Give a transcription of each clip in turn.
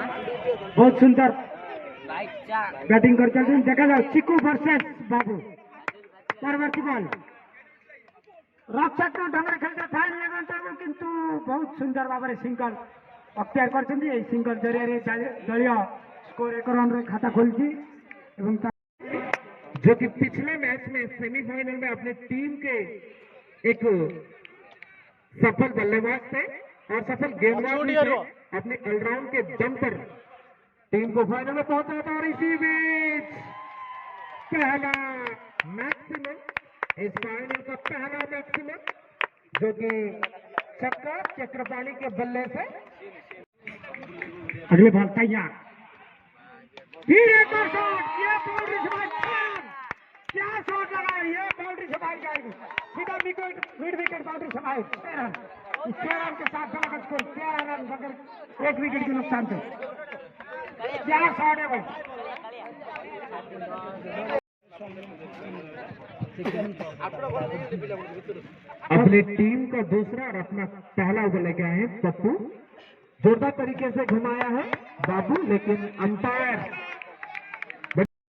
बहुत सुंदर बैटिंग कर चलते देखा जाओ चिकू वर्सेस बाबू परवर्ती बॉल रक्षक ढंग खेलते फाइन लेगंटाबू किंतु बहुत सुंदर भाव में सिंगल अख्तियार कर सिंगल जरिया दलीय स्कोर 1 रन रे खाता खोली जो कि पिछले मैच में सेमीफाइनल में अपने टीम के एक सफल बल्लेबाज थे और सफल गेंदबाज भी थे। अपने ऑलराउंड के दम पर टीम को फाइनल में पहुंचा था और इसी बीच पहला मैक्सिमम इस फाइनल का पहला मैक्सिमम जो कि छक्का चक्रपाणी के बल्ले से अगले बॉल तैयार फिर एक और शॉट ये बाउंड्री से बाहर क्या शॉट लगा ये बाउंड्री से बाहर जाएगी सीधा मिड विकेट बाउंड्री से बाहर 13 रन के साथ बड़ा स्कोर 13 रन मगर 1 विकेट के नुकसान से क्या शॉट है भाई अपनी टीम का दूसरा और अपना पहला ओवर लेके आए हैं पप्पू जोरदार तरीके से घुमाया है बाबू लेकिन अंपायर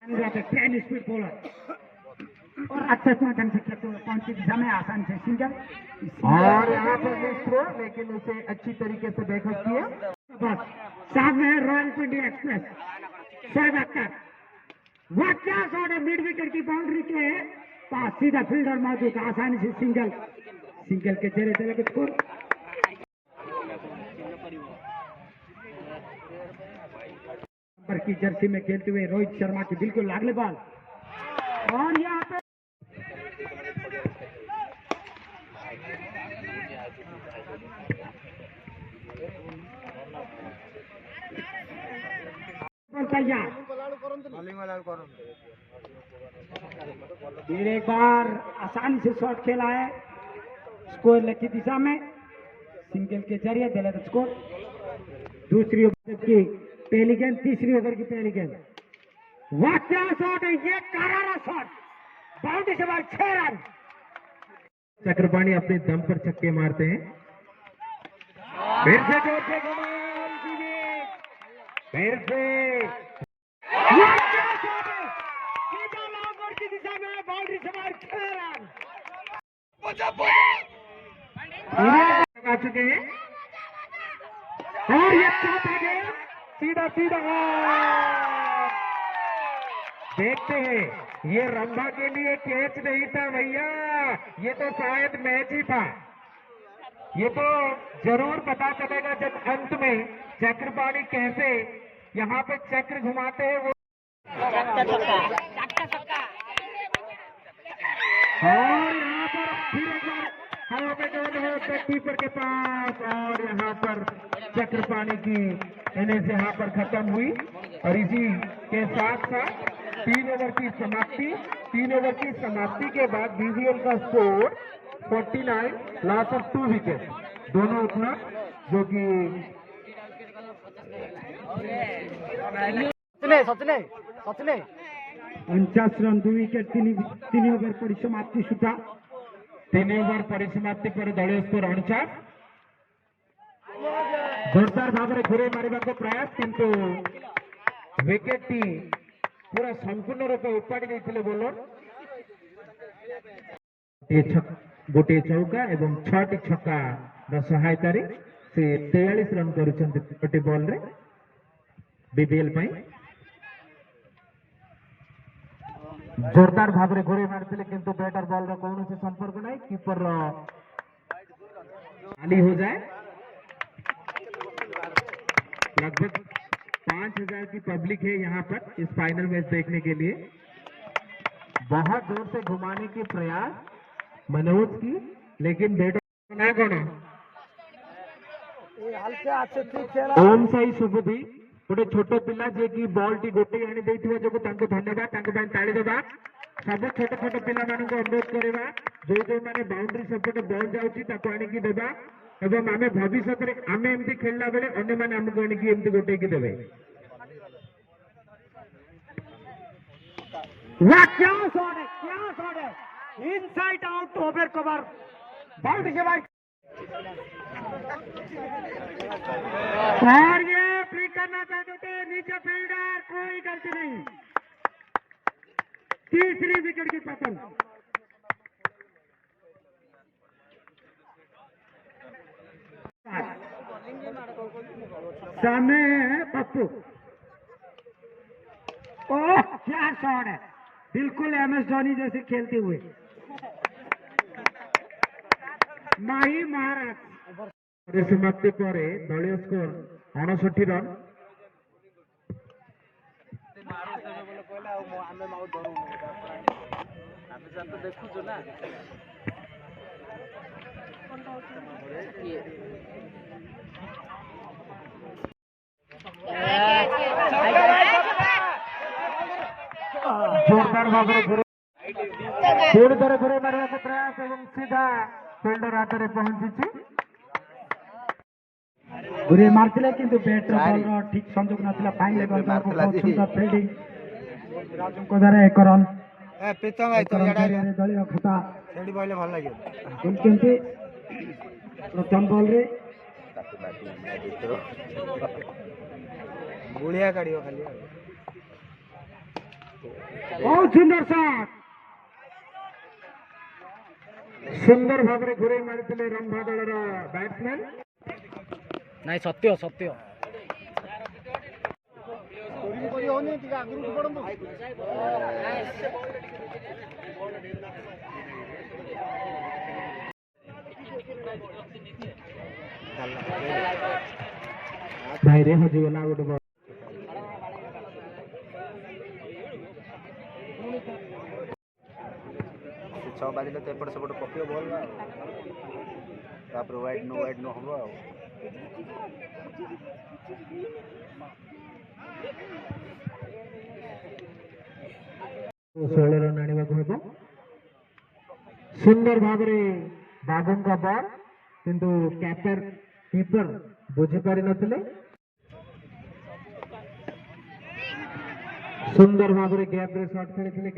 ट्रेन स्पीड बॉलर और अच्छे ढंग से खेलते हुए पहुंची दिशा में आसान से सिंगल और यहाँ पर मिस्त्रो लेकिन उसे अच्छी तरीके से बैकअप किया बस सामने है royal India express Shoaib Akhtar वह क्या शॉट है मिड विकेट की बाउंड्री के पास सीधा फील्डर मौजूद आसानी से सिंगल के जरिए स्कोर नंबर की जर्सी में खेलते हुए रोहित शर्मा की बिल्कुल लागले बॉल और यहाँ पे तैयार फिर एक बार आसानी से शॉट खेला है स्कोर लकी दिशा में सिंगल के जरिए दिला स्कोर दूसरी ओवर की पहली गेंद तीसरी ओवर की पहली गेंद वाह क्या शॉट है ये करारा शॉट बाउंड्री से बाहर 6 रन चक्रपाणी अपने दम पर छक्के मारते हैं फिर से जोर से घुमाया फिर से वाह क्या शॉट है सीधा लॉन्ग की दिशा में बाउंड्री से बाहर 6 रन आ चुके हैं और ये चौथा गेंद सीधा देखते हैं ये रंभा के लिए कैच नहीं था भैया ये तो शायद मैच ही था ये तो जरूर पता चलेगा जब अंत में चक्रपाणी कैसे यहाँ पे चक्र घुमाते हैं वो और यहाँ पर फिर एक बार हवा में गेंद है कीपर के पास और यहाँ पर चक्रपाणी की इनिंग्स यहाँ पर खत्म हुई और इसी के साथ साथ 3 ओवर की समाप्ति के बाद बीवीएल का स्कोर 49 लॉस ऑफ 2 विकेट दोनों अपना जो कि सचने 50 रन 2 विकेट 3 ओवर परिसमाप्ति सुधा 3 ओवर परिसमाप्ति पर दलीय स्कोर 49 जोरदार भाव में घूरे मारिबा को प्रयास किंतु विकेट टी पूरा संपूर्ण रूप उपाड़ी देते बोलर गोटे चौका एवं 6टी छक्का सहायता से 43 रन कर बॉल रे बीबीएल जोरदार भाव में घूरे मारते किंतु बैटर बॉल कौन से संपर्क नहीं कीपर खाली हो जाए लगभग 5000 की पब्लिक है यहाँ पर इस फाइनल मैच देखने के लिए बहुत जोर से घुमाने की प्रयास मनोज की लेकिन बैटर ना कौन ओम साई शुभदी गोटे छोट पिला जे कि बॉल टी गोटे आनी देथिबा जो धन्यवाद ताली देवा सब छोट छोट पिला मानक अनुरोध करवा जो जो माने बाउंड्री सपोर्ट बॉल जाउची ताको आनी की देबा एवं आमे भविष्य में आमे एमती खेलला बेले अन्य माने हमको आनी की एमती गोटे की देबे वाह क्या शॉट है inside out over cover boundary के बाद और ये फ्लिकर करना चाहते थे, नीचे फील्डर, कोई गलती नहीं। तीसरी विकेट की पतन। सामने है पप्पू। ओह क्या शॉट है, बिल्कुल MS धोनी जैसे खेलते हुए। माही महाराज समाप्ति पर दलीय स्कोर 59 रन। देखु ना जोरदार भाव में पूरी तरह घुरे मारे प्रयास एवं सीधा फिल्डर हाथ में पहुंची। घुरे मार्तिले किंतु बैट बॉल ठीक संजोग नथिला। फाइन लेग को बहुत सुंदर फील्डिंग राजू को द्वारा 1 रन। प्रीतम भाई तो दलीय खुटा सेडी बॉल भल लागियो କିନ୍ତୁ प्रथम बॉल रे गुलिया काढियो खाली। बहुत सुंदर शॉट। सुंदर भाव में घुरे मारी रंभा दल बैट्समैन। नहीं सत्य सत्य भाई रे हजिगला गोटे बॉल। छह बाजिले तो एपट सेपट पकियो बॉल तापर वाइड नो हम षोल रन आने सुंदर भाव में बाबू का बॉल किंतु कैपर कीपर बुझी पारि नथिले। सुंदर भाव में गैप रे शॉट खेली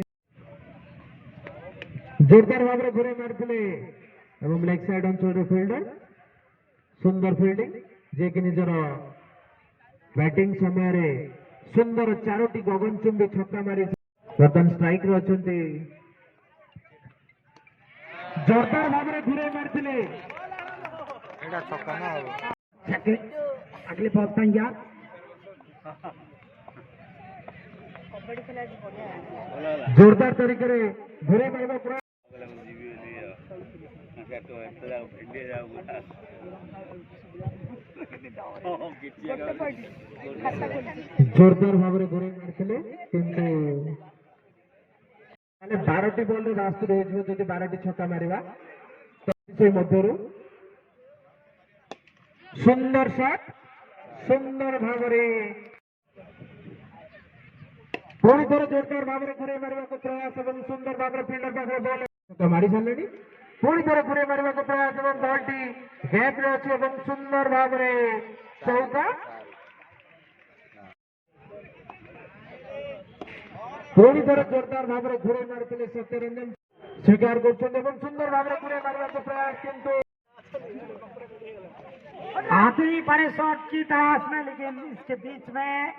जोरदार भाव में घुरे मारी एवं लेग साइड अंचल फिल्डर सुंदर फील्डिंग जे कि निजर बैटिंग समय रे सुंदर 4टी गगनचुंबी छक्का मारी वर्तमान स्ट्राइक रे अछंती। जोरदार भाव में घुरे मारी एटा छक्का ना अगले बॉल तैयार। जोरदार तरीके रे घुरे मारबा पूरा जोरदार भाव में घुरे मारी किंतु 12टी बॉल रे रास्ते रही जब 12टी छक्का मारिबा से मध्यरु सुंदर शॉट सुंदर भाव में पूरी तरह जोरदार भाव में घुरे मारवा को प्रयास एवं सुंदर भाव में फील्डर पाखे बॉल तो मारी सारे पूरी तरह घुरे मारवा को प्रयास एवं बॉलटी गैप रे अछि एवं सुंदर भाव में चौका पूरी तरह जोरदार भाव में घुरे मारते सत्यरंजन स्वीकार कर सुंदर भाव में घुरे मारवा को प्रयास किंतु आते ही बड़े शॉट की तलाश में, लेकिन इसके बीच में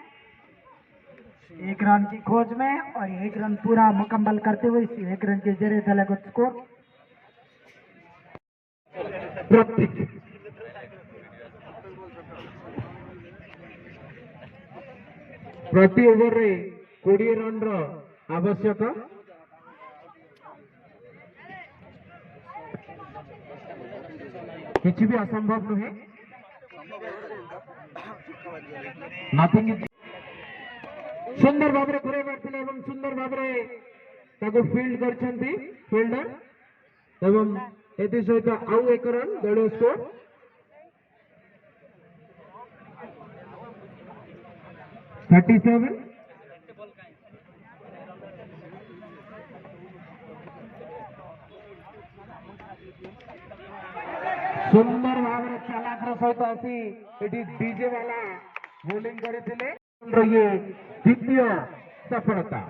1 रन की खोज में और 1 रन पूरा मुकम्मल करते हुए इस 1 रन के जरिए दलगत स्कोर प्रति ओवर रे 20 रन रो आवश्यक। किसी भी असंभव नुहे नथिंग। सुंदर भाव में घुरे मारते एवं सुंदर भाव में फील्ड करछंती फील्डर एवं एति सहित आउ 1 रन दलीय स्कोर। सुंदर भाव में चालाकर सहित आसी एटी डीजे वाला बोलिंग करथिले ये द्वितीय सफलता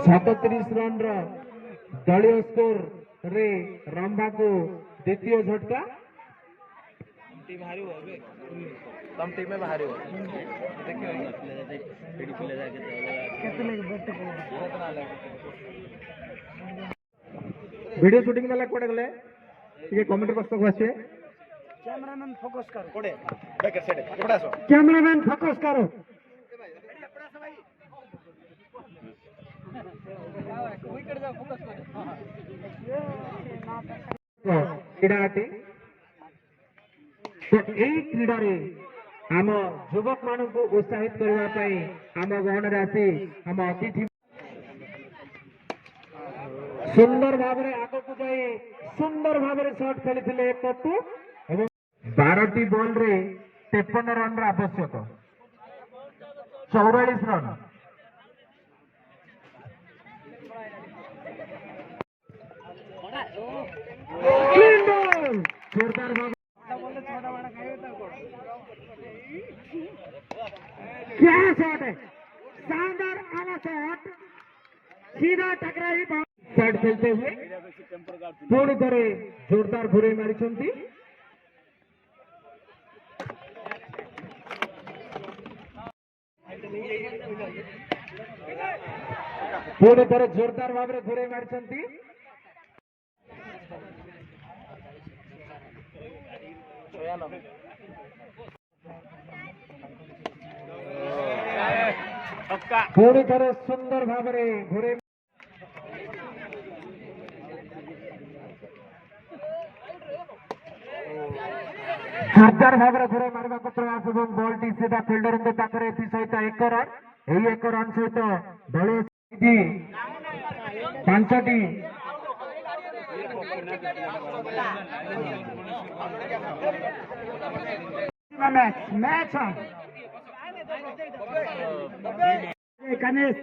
37 रन दलीय स्कोर रे रंभा को द्वितीय झटका। टीम हारी हो बे तुम टीम में बाहरी हो देखियो କେତେ ଲାଗେ ବେଟ वीडियो शूटिंग वाला कोडे गले ये कमेंट बॉक्स को आसे कैमरामैन फोकस करो कोडे बैकर सेट एपड़ा आसो कैमरामैन फोकस करो क्रीडाटी तो यही क्रीडा आम युवक मान को उत्साहित करने आम गहन राशि आम अतिथि सुंदर भाव आग को जाई सुंदर भाव शॉट खेली पप्पू 12 बॉल रे 53 रन आवश्यक 44 रन जोरदार भाव क्या शॉट है शानदार आला शॉट सीधा टकराई शॉट खेलते हुए पुणी थे जोरदार घुरे मारी पुणी थे जोरदार भाव में घुरे मारी पुणी थे सुंदर भाव में घुरे जोरदार भाव में घुरे मारवा प्रयास और बॉल टी सीधा फिल्डर पाखे सहित 1 रन यही 1 रन सहित दल 5टी मैच गणेश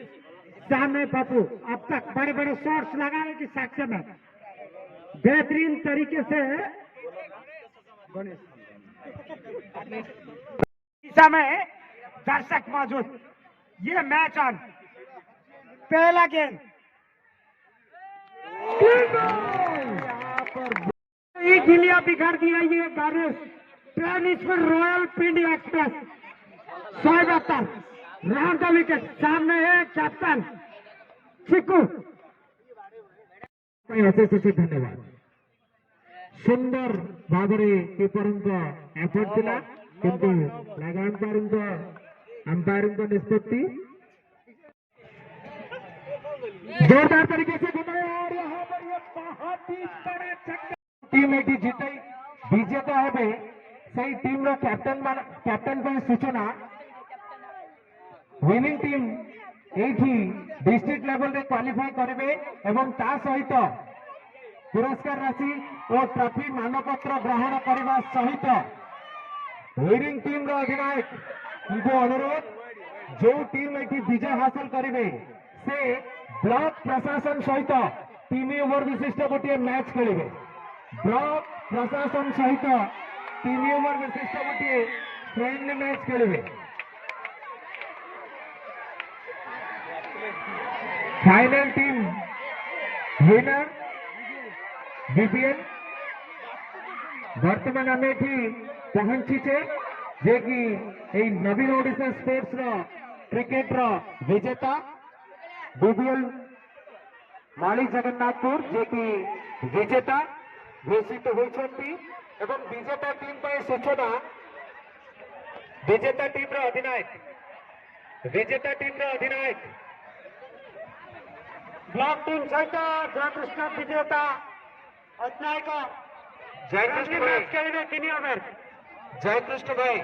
सामने पप्पू अब तक बड़े बड़े शॉट्स लगाने की साक्ष्य में बेहतरीन तरीके से समय दर्शक मौजूद ये मैच ऑन पहला गेंद गिलिया बिगाड़ दिया ये गणेश ट्रेन पर royal Pindi express 172 round the wicket सामने है कैप्टन चिक्कू अशेष अशेष धन्यवाद सुंदर भाव कीपर एफर्ट थिला किंतु अंपायर निष्पत्ति जोरदार तरीके से घुमाया और यहाँ पर ये बहुत ही बड़ा छक्का टीम एटी जीते विजेता हेबे सही टीम रो कैप्टन पर सूचना विनिंग टीम एठी डिस्ट्रिक्ट लेवल रे क्वालिफाई करबे एवं ता सहित पुरस्कार राशि और ट्रॉफी मानपत्र ग्रहण करने सहित विनिंग टीम रो अधिनायक उनको अनुरोध जो टीम एठी विजय हासिल करेंगे से ब्लॉक प्रशासन सहित 3 ओवर विशिष्ट गोटे मैच खेलिए ब्लॉक प्रशासन सहित 3 ओवर विशिष्ट गोटे फ्रेंडली मैच खेलिए फाइनल टीम विनर बीपीएल वर्तमान आम ये पहुंचीचे जे कि नवीन ओडिशा स्पोर्ट्स क्रिकेट विजेता बीपीएल माली जगन्नाथपुर जे कि विजेता घोषित होती एवं विजेता टीम पर सूचना विजेता टीम अधिनायक ब्लॉक टीम सहित जयकृष्ण विजेता अधिनायक जयकृष्ण भाई खेलिए 3 ओवर जयकृष्ण भाई